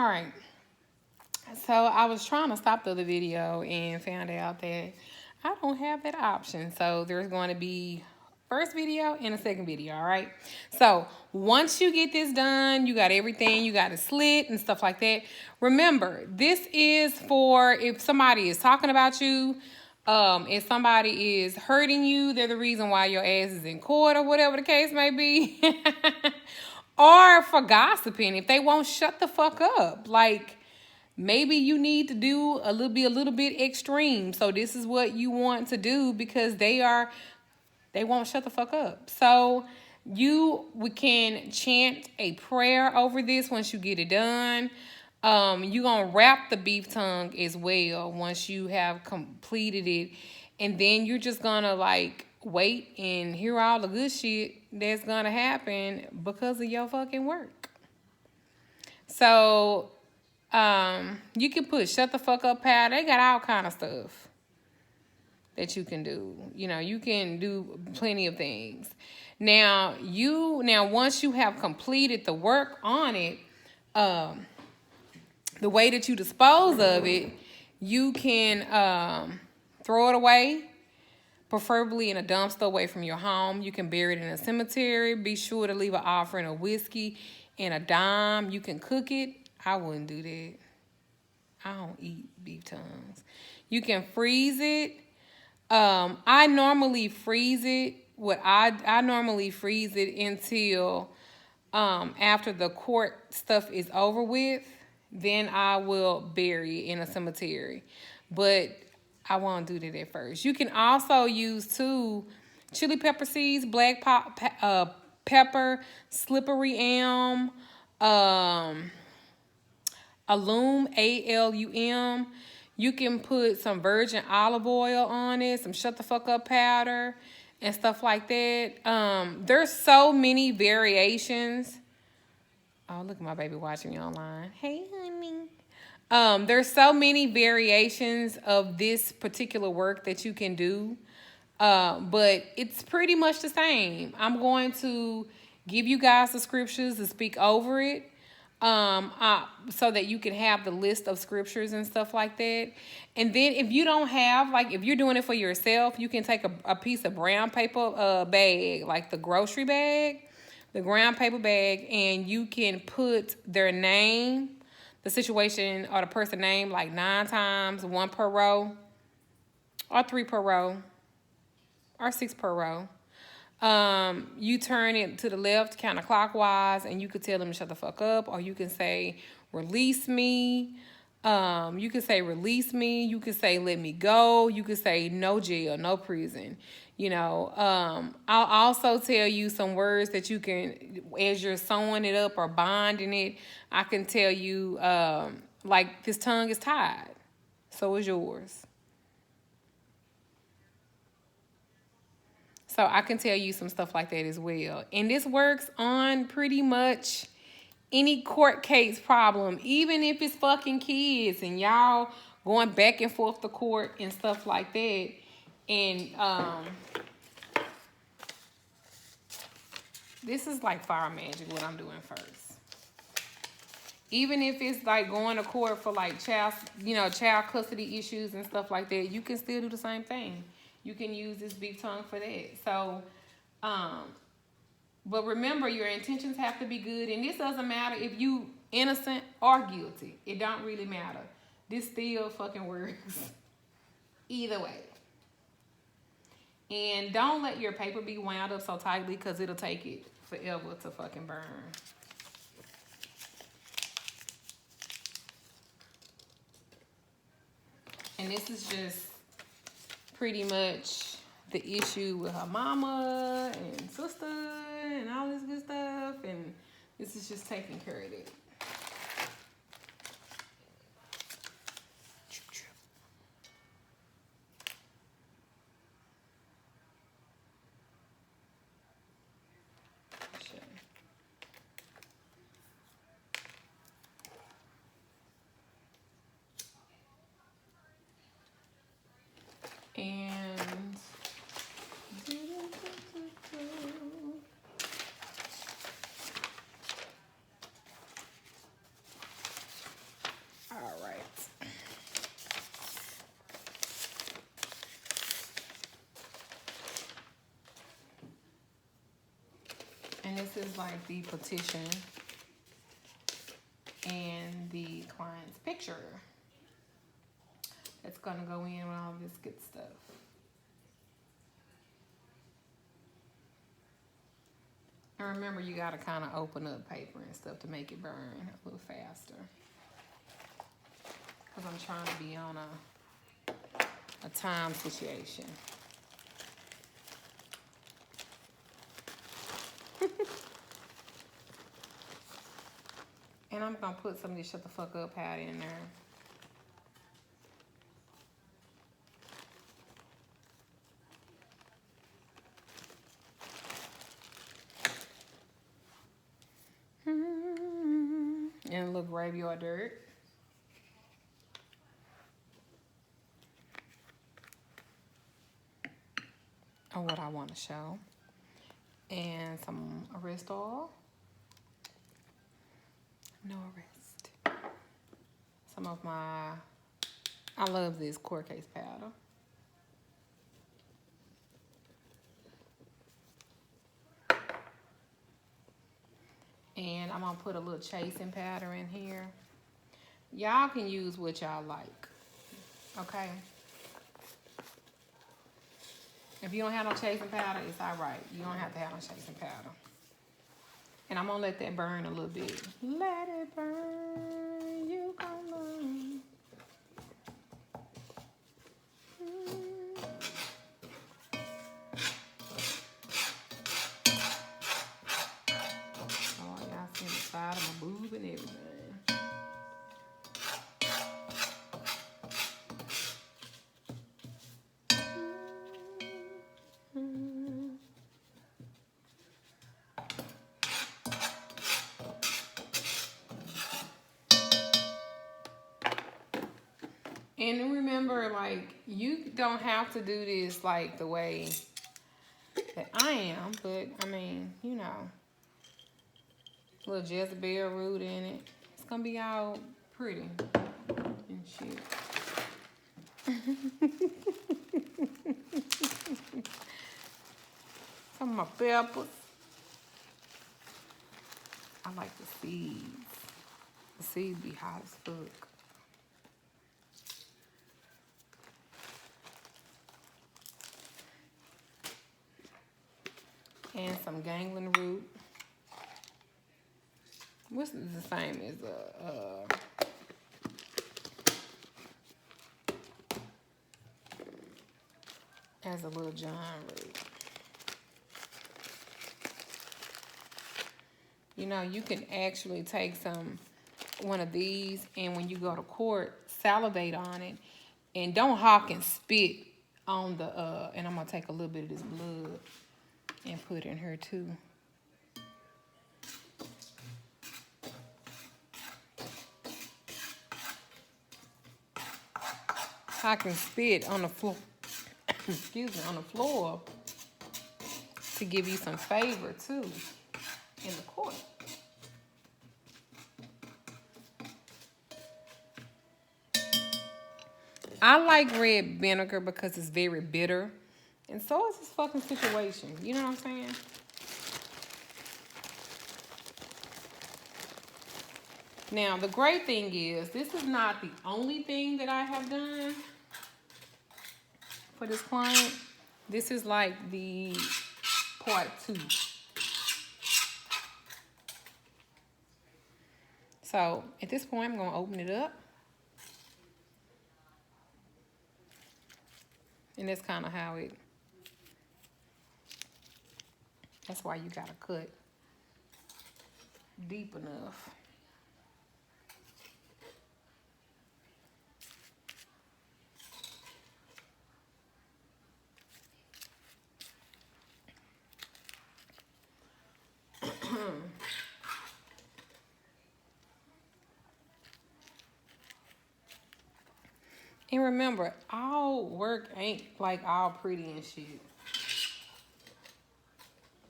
All right. So I was trying to stop the other video and found out that I don't have that option. So there's going to be first video and a second video, all right? So once you get this done, you got everything, you got it slit and stuff like that. Remember, this is for if somebody is talking about you, if somebody is hurting you, they're the reason why your ass is in court or whatever the case may be. Or for gossiping, if they won't shut the fuck up. Like, maybe you need to do a little bit extreme. So this is what you want to do because they won't shut the fuck up. So we can chant a prayer over this once you get it done. You're gonna wrap the beef tongue as well once you have completed it. And then you're just gonna like wait and hear all the good shit that's gonna happen because of your fucking work. So you can put shut the fuck up powder. They got all kind of stuff that you can do. You know, you can do plenty of things. Now once you have completed the work on it, the way that you dispose of it, you can throw it away, preferably in a dumpster away from your home. You can bury it in a cemetery. Be sure to leave an offering of whiskey and a dime. You can cook it. I wouldn't do that. I don't eat beef tongues. You can freeze it. I normally freeze it. I normally freeze it until after the court stuff is over with. Then I will bury it in a cemetery. But I won't do that at first. You can also use chili pepper seeds, black pepper, slippery elm, alum, ALUM. You can put some virgin olive oil on it, some shut the fuck up powder, and stuff like that. There's so many variations. Oh, look at my baby watching me online. Hey, honey. There's so many variations of this particular work that you can do. But it's pretty much the same. I'm going to give you guys the scriptures to speak over it. So that you can have the list of scriptures and stuff like that. And then if you don't have, like if you're doing it for yourself, you can take a piece of brown paper bag, like the grocery bag, the brown paper bag, and you can put their name, the situation or the person name like 9 times, 1 per row, or 3 per row, or 6 per row. You turn it to the left counterclockwise, and you could tell them to shut the fuck up, or you can say, release me. You can say, release me. You can say, let me go. You can say, no jail, no prison. You know, I'll also tell you some words that you can, as you're sewing it up or binding it, I can tell you, like, his tongue is tied. So is yours. So I can tell you some stuff like that as well. And this works on pretty much any court case problem, even if it's fucking kids and y'all going back and forth to court and stuff like that. And this is like fire magic, what I'm doing first. Even if it's like going to court for like child custody issues and stuff like that, you can still do the same thing. You can use this beef tongue for that. So, but remember, your intentions have to be good. And this doesn't matter if you innocent or guilty. It don't really matter. This still fucking works. Either way. And don't let your paper be wound up so tightly because it'll take it forever to fucking burn. And this is just pretty much the issue with her mama and sister and all this good stuff. And this is just taking care of it. And is like the petition and the client's picture. It's gonna go in with all this good stuff. And remember, you gotta kind of open up paper and stuff to make it burn a little faster. Cause I'm trying to be on a time situation. And I'm gonna put some of this shut the fuck up powder in there. And a little graveyard dirt. Or what I want to show. And some arrest oil. No arrest. Some of my, I love this court case powder. And I'm gonna put a little chasing powder in here. Y'all can use what y'all like, okay? If you don't have no chasing powder, it's all right. You don't have to have no chasing powder. And I'm gonna let that burn a little bit. Let it burn, you gon' learn. Oh, y'all see the side of my boob and everything. And remember, like, you don't have to do this, like, the way that I am. But, I mean, you know, a little Jezebel root in it. It's going to be all pretty and shit. Some of my peppers. I like the seeds. The seeds be hot as fuck. And some ganglion root. What's the same as a little John root. You know, you can actually take one of these, and when you go to court, salivate on it, and don't hawk and spit on the. And I'm gonna take a little bit of this blood and put it in her too. I can spit on the floor, excuse me, on the floor to give you some favor too in the court. I like red vinegar because it's very bitter. And so is this fucking situation. You know what I'm saying? Now, the great thing is, this is not the only thing that I have done for this client. This is like the part 2. So, at this point, I'm going to open it up. And that's kind of how it... That's why you got to cut deep enough. And remember, all work ain't like all pretty and shit.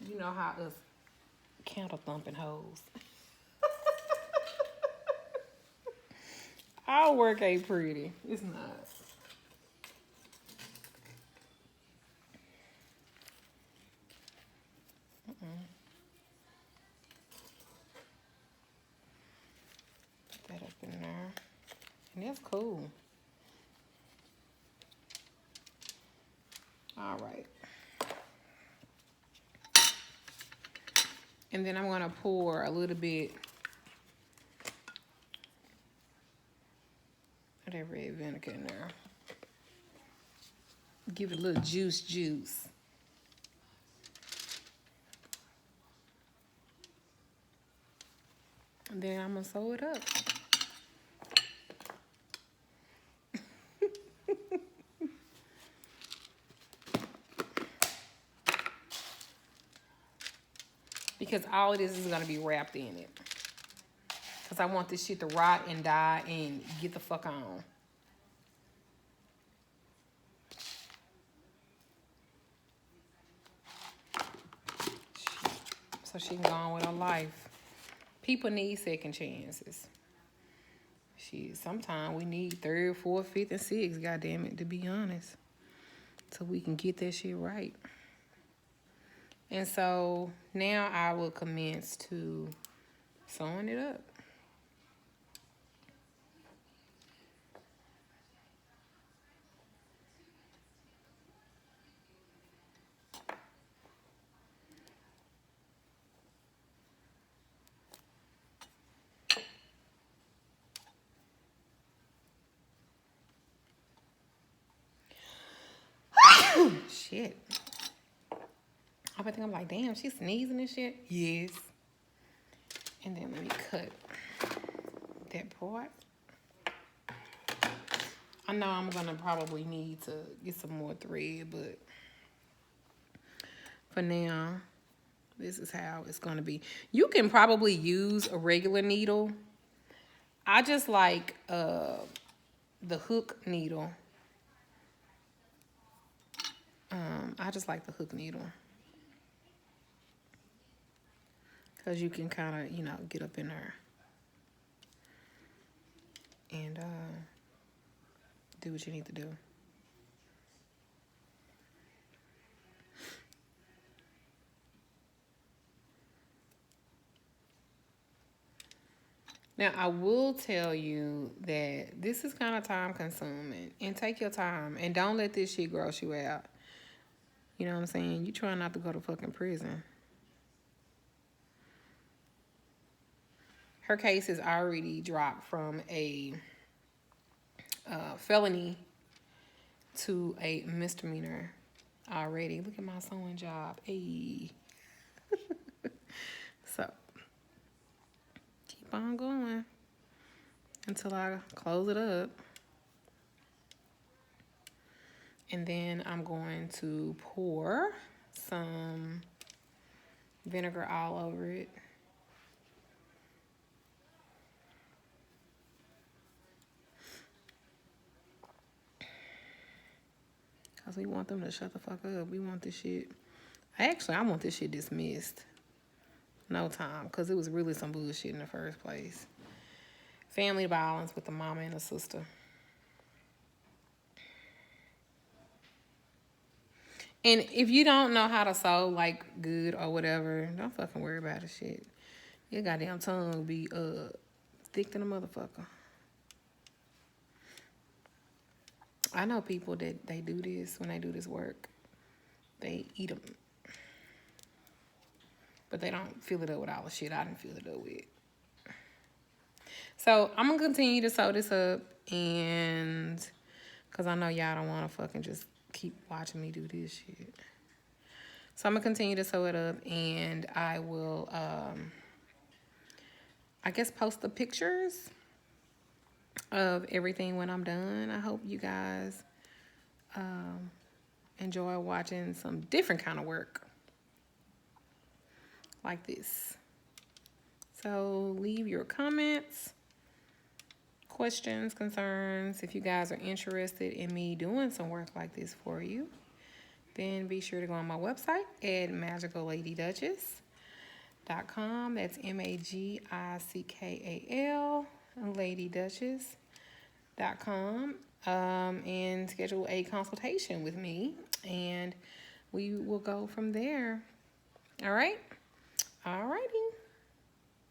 You know how us counter thumping hoes. Our work ain't pretty. It's not. And that's cool. All right. And then I'm going to pour a little bit of that red vinegar in there. Give it a little juice. And then I'm going to sew it up. Because all of this is going to be wrapped in it. Because I want this shit to rot and die and get the fuck on. So she can go on with her life. People need second chances. Shit, sometimes we need third, fourth, fifth, and sixth, goddamn it, to be honest. So we can get that shit right. And so now I will commence to sewing it up. Shit. I think I'm like, damn, she's sneezing and shit. Yes. And then let me cut that part. I know I'm gonna probably need to get some more thread, but for now, this is how it's gonna be. You can probably use a regular needle. I just like the hook needle. I just like the hook needle. Because you can kind of, you know, get up in there and do what you need to do. Now, I will tell you that this is kind of time consuming. And take your time. And don't let this shit gross you out. You know what I'm saying? You try not to go to fucking prison. Her case is already dropped from a felony to a misdemeanor already. Look at my sewing job. Hey. So, keep on going until I close it up. And then I'm going to pour some vinegar all over it. Because we want them to shut the fuck up. We want this shit. Actually, I want this shit dismissed. No time. Because it was really some bullshit in the first place. Family violence with the mama and the sister. And if you don't know how to sew, like, good or whatever, don't fucking worry about the shit. Your goddamn tongue will be thick than a motherfucker. I know people that they do this when they do this work. They eat them. But they don't fill it up with all the shit I didn't fill it up with. So, I'm going to continue to sew this up. And, because I know y'all don't want to fucking just keep watching me do this shit. So, I'm going to continue to sew it up. And I will, I guess, post the pictures of everything when I'm done. I hope you guys enjoy watching some different kind of work like this. So leave your comments, questions, concerns. If you guys are interested in me doing some work like this for you, then be sure to go on my website at magicalLadyDuchess.com. That's MAGICKAL, Lady Duchess.com, and schedule a consultation with me, and we will go from there. All right? All righty.